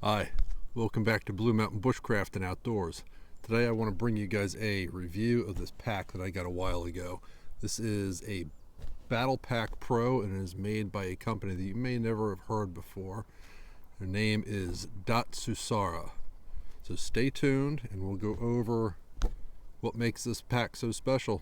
Hi, welcome back to Blue Mountain Bushcraft and Outdoors. Today I want to bring you guys a review of this pack that I got a while ago. This is a Battlepack Pro and it is made by a company that you may never have heard before. Their name is Datsusara. So stay tuned and we'll go over what makes this pack so special.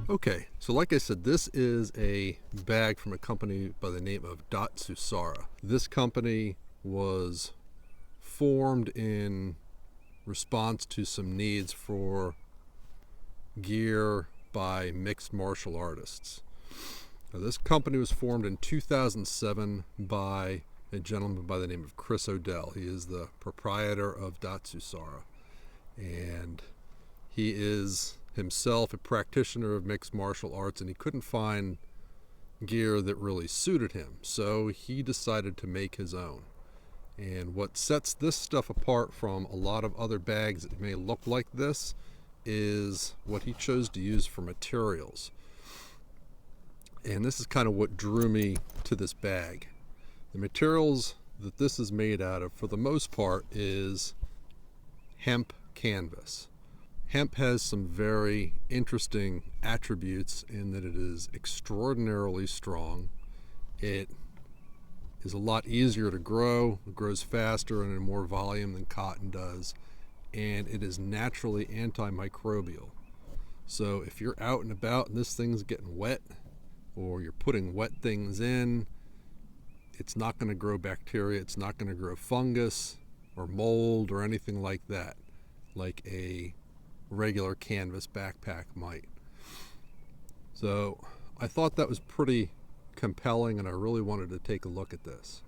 Okay, so like I said, this is a bag from a company by the name of Datsusara. This company was formed in response to some needs for gear by mixed martial artists. Now, this company was formed in 2007 by a gentleman by the name of Chris Odell. He is the proprietor of Datsusara, and he is himself a practitioner of mixed martial arts, and he couldn't find gear that really suited him, so he decided to make his own. And what sets this stuff apart from a lot of other bags that may look like this is what he chose to use for materials. And this is kind of what drew me to this bag. The materials that this is made out of, for the most part, is hemp canvas. Hemp has some very interesting attributes in that it is extraordinarily strong. It is a lot easier to grow, it grows faster and in more volume than cotton does, and it is naturally antimicrobial. So if you're out and about and this thing's getting wet, or you're putting wet things in, it's not going to grow bacteria, it's not going to grow fungus or mold or anything like that, like a regular canvas backpack might. So I thought that was pretty compelling and I really wanted to take a look at this.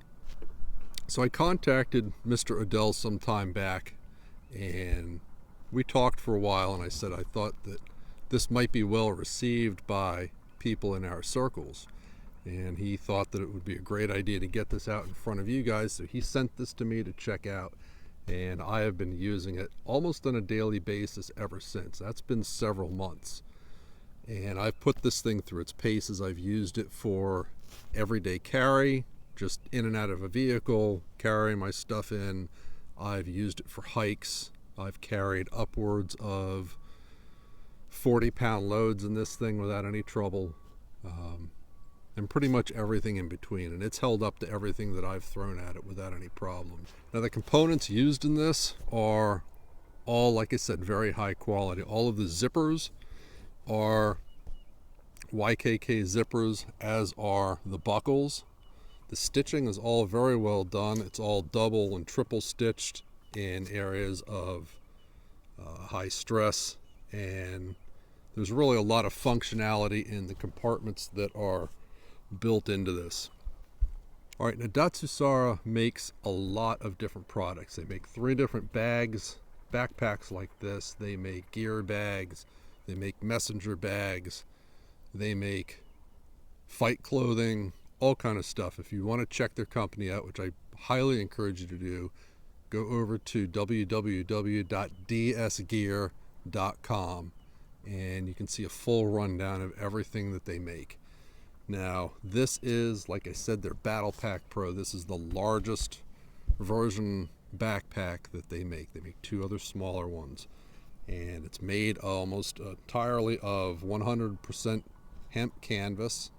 So I contacted Mr. Odell some time back and we talked for a while, and I said I thought that this might be well received by people in our circles, and he thought that it would be a great idea to get this out in front of you guys, so he sent this to me to check out, and I have been using it almost on a daily basis ever since. That's been several months, and I've put this thing through its paces. I've used it for everyday carry, just in and out of a vehicle, carrying my stuff in. I've used it for hikes. I've carried upwards of 40-pound loads in this thing without any trouble, and pretty much everything in between, and it's held up to everything that I've thrown at it without any problem. Now, the components used in this are all, like I said, very high quality. All of the zippers are YKK zippers, as are the buckles. The stitching is all very well done. It's all double and triple stitched in areas of high stress, and there's really a lot of functionality in the compartments that are built into this. All right, now Datsusara makes a lot of different products. They make 3 different bags, backpacks like this. They make gear bags, they make messenger bags, they make fight clothing, all kind of stuff. If you want to check their company out, which I highly encourage you to do, go over to www.dsgear.com and you can see a full rundown of everything that they make. Now, this is, like I said, their Battlepack Pro. This is the largest version backpack that they make. They make 2 other smaller ones, and it's made almost entirely of 100% hemp canvas.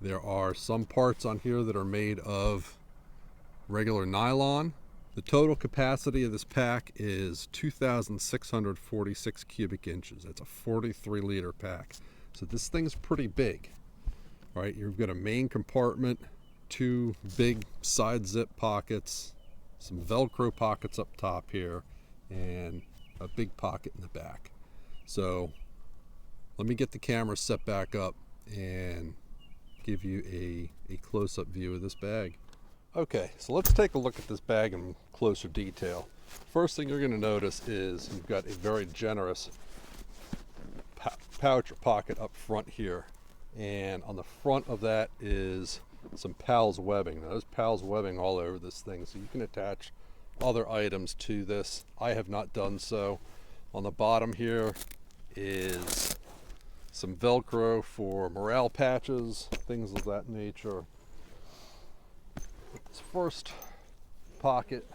There are some parts on here that are made of regular nylon. The total capacity of this pack is 2,646 cubic inches. That's a 43-liter pack. So this thing's pretty big. All right, you've got a main compartment, 2 big side zip pockets, some velcro pockets up top here, and a big pocket in the back. So let me get the camera set back up and give you a close-up view of this bag. Okay, so let's take a look at this bag in closer detail. First thing you're going to notice is you've got a very generous pouch or pocket up front here, and on the front of that is some PALS webbing. Now, there's PALS webbing all over this thing, so you can attach other items to this. I have not done so. On the bottom here is some velcro for morale patches, things of that nature. This first pocket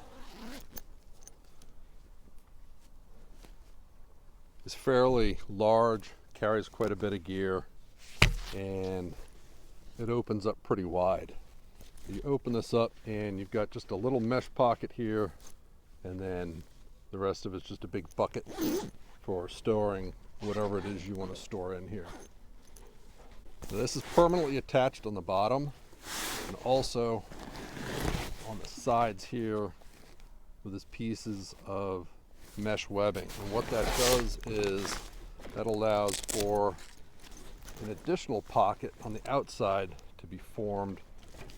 is fairly large, carries quite a bit of gear, and it opens up pretty wide. You open this up and you've got just a little mesh pocket here, and then the rest of it's just a big bucket for storing whatever it is you want to store in here. So this is permanently attached on the bottom, and also on the sides here with these pieces of mesh webbing. And what that does is that allows for an additional pocket on the outside to be formed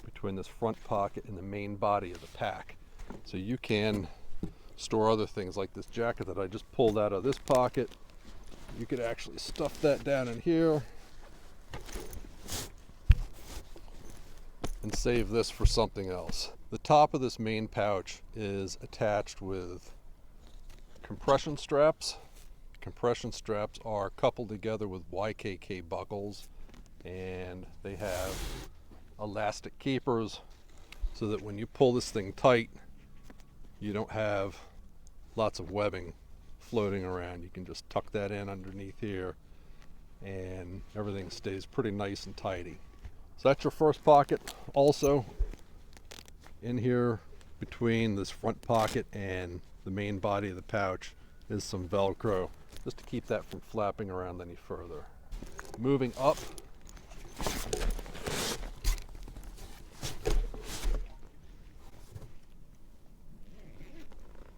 between this front pocket and the main body of the pack. So you can store other things like this jacket that I just pulled out of this pocket. You could actually stuff that down in here and save this for something else. The top of this main pouch is attached with compression straps. Compression straps are coupled together with YKK buckles, and they have elastic keepers so that when you pull this thing tight, you don't have lots of webbing floating around. You can just tuck that in underneath here and everything stays pretty nice and tidy. So that's your first pocket. Also in here between this front pocket and the main body of the pouch is some velcro, just to keep that from flapping around any further. Moving up,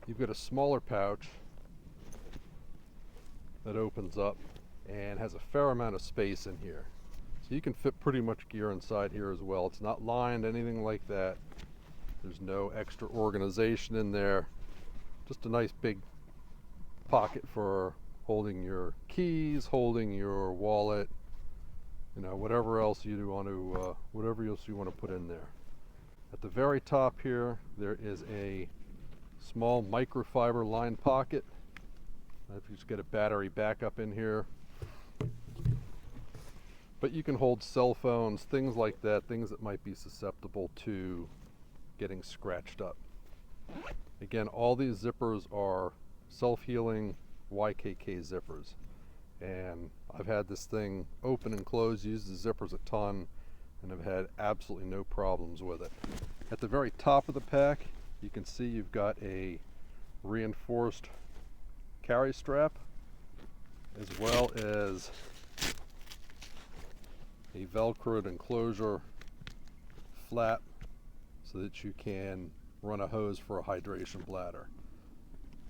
you've got a smaller pouch that opens up and has a fair amount of space in here. So you can fit pretty much gear inside here as well. It's not lined, anything like that. There's no extra organization in there. Just a nice big pocket for holding your keys, holding your wallet, you know, whatever else you want to, whatever else you want to put in there. At the very top here, there is a small microfiber lined pocket. If you just get a battery backup in here. But you can hold cell phones, things like that, things that might be susceptible to getting scratched up. Again, all these zippers are self-healing YKK zippers. And I've had this thing open and close, used the zippers a ton, and I've had absolutely no problems with it. At the very top of the pack, you can see you've got a reinforced carry strap, as well as a velcroed enclosure flap so that you can run a hose for a hydration bladder.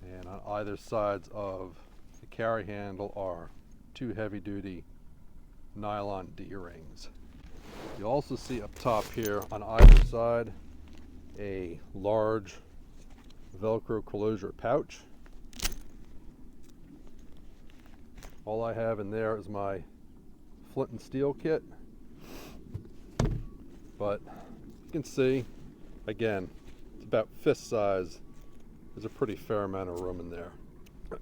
And on either sides of the carry handle are two heavy-duty nylon D-rings. You also see up top here on either side a large velcro closure pouch. All I have in there is my flint and steel kit, but you can see, again, it's about fist size. There's a pretty fair amount of room in there.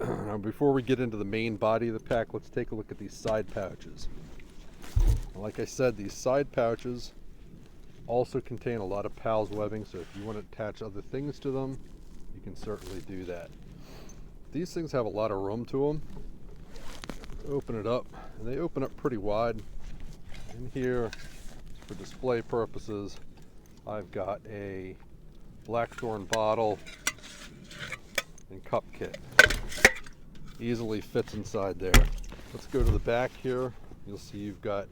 Now, before we get into the main body of the pack, let's take a look at these side pouches. Like I said, these side pouches also contain a lot of PALS webbing, so if you want to attach other things to them, you can certainly do that. These things have a lot of room to them. Open it up, and they open up pretty wide. In here, for display purposes, I've got a blackthorn bottle and cup kit. Easily fits inside there. Let's go to the back here. You'll see you've got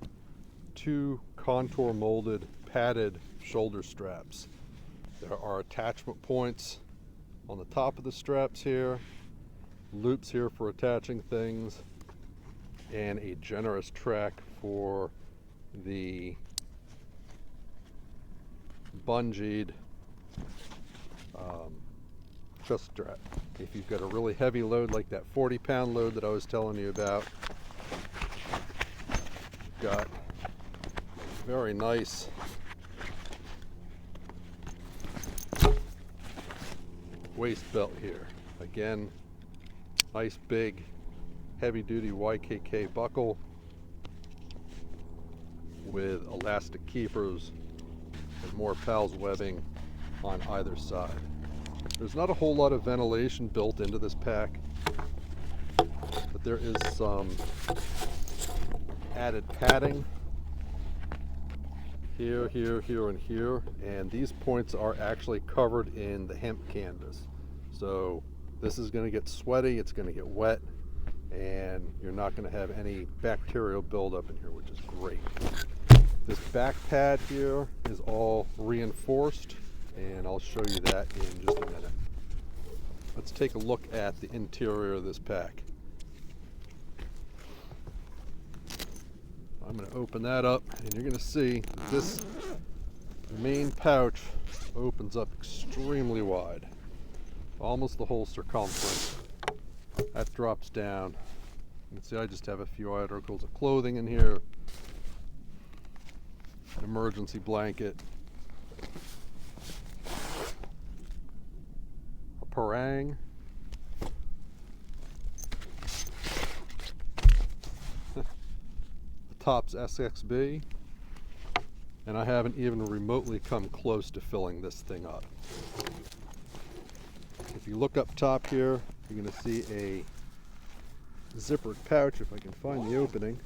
two contour molded padded shoulder straps. There are attachment points on the top of the straps here, loops here for attaching things, and a generous track for the bungeed chest strap. If you've got a really heavy load like that 40-pound load that I was telling you about, you've got very nice waist belt here. Again, nice big heavy duty YKK buckle with elastic keepers and more PALS webbing on either side. There's not a whole lot of ventilation built into this pack, but there is some added padding here, here, here, and here, and these points are actually covered in the hemp canvas. So this is going to get sweaty, it's going to get wet, and you're not going to have any bacterial buildup in here, which is great. This back pad here is all reinforced, and I'll show you that in just a minute. Let's take a look at the interior of this pack. I'm going to open that up, and you're going to see that this main pouch opens up extremely wide, almost the whole circumference. That drops down. You can see I just have a few articles of clothing in here, an emergency blanket, a parang, Tops SXB, and I haven't even remotely come close to filling this thing up. If you look up top here, you're going to see a zippered pouch, if I can find the opening.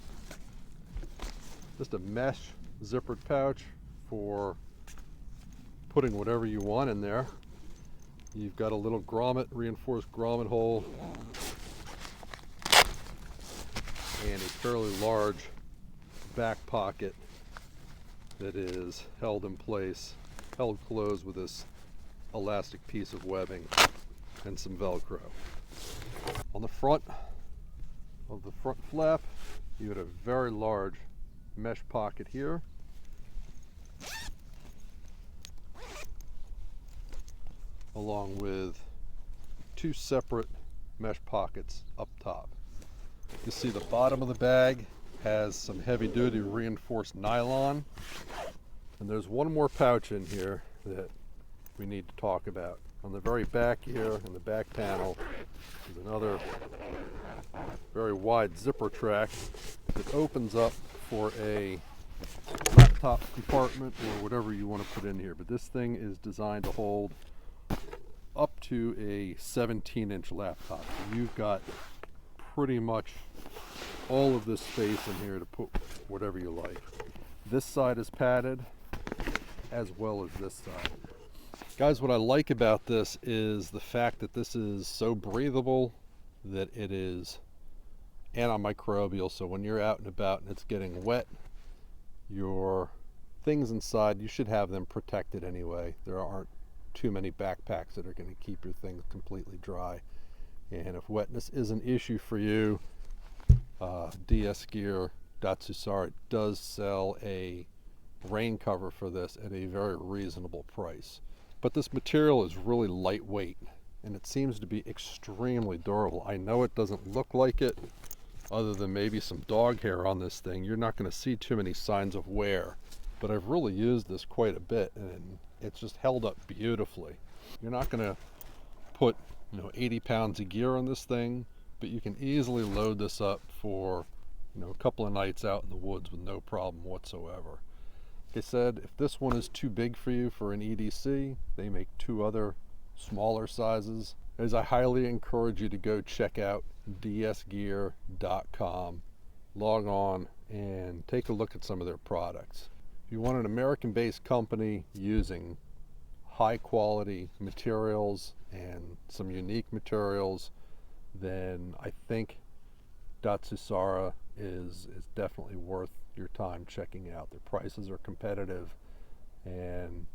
Just a mesh zippered pouch for putting whatever you want in there. You've got a little grommet, reinforced grommet hole, and a fairly large back pocket that is held in place, held closed with this elastic piece of webbing and some velcro. On the front of the front flap, you have a very large mesh pocket here, along with two separate mesh pockets up top. You see the bottom of the bag has some heavy-duty reinforced nylon, and there's one more pouch in here that we need to talk about. On the very back here, in the back panel, is another very wide zipper track that opens up for a laptop compartment or whatever you want to put in here. But this thing is designed to hold up to a 17-inch laptop. So you've got pretty much all of this space in here to put whatever you like. This side is padded as well as this side. Guys, what I like about this is the fact that this is so breathable that it is antimicrobial. So when you're out and about and it's getting wet, your things inside, you should have them protected anyway. There aren't too many backpacks that are going to keep your things completely dry. And if wetness is an issue for you, DS Gear, Datsusara does sell a rain cover for this at a very reasonable price. But this material is really lightweight, and it seems to be extremely durable. I know it doesn't look like it, other than maybe some dog hair on this thing. You're not going to see too many signs of wear, but I've really used this quite a bit, and it's just held up beautifully. You're not going to put 80 pounds of gear on this thing, but you can easily load this up for a couple of nights out in the woods with no problem whatsoever. Like I said, if this one is too big for you for an EDC, they make two other smaller sizes. As I highly encourage you to go check out dsgear.com, log on and take a look at some of their products. If you want an American-based company using high quality materials and some unique materials, then I think Datsusara is definitely worth your time checking out. Their prices are competitive, and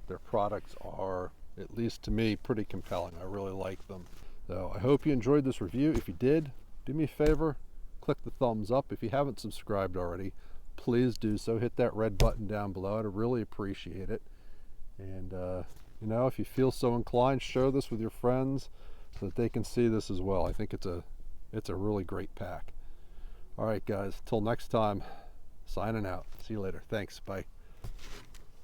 their products are, at least to me, pretty compelling. I really like them. So I hope you enjoyed this review. If you did, do me a favor, click the thumbs up. If you haven't subscribed already, please do so. Hit that red button down below. I'd really appreciate it. And if you feel so inclined, share this with your friends so that they can see this as well. I think it's a really great pack. All right, guys, till next time, signing out. See you later. Thanks. Bye.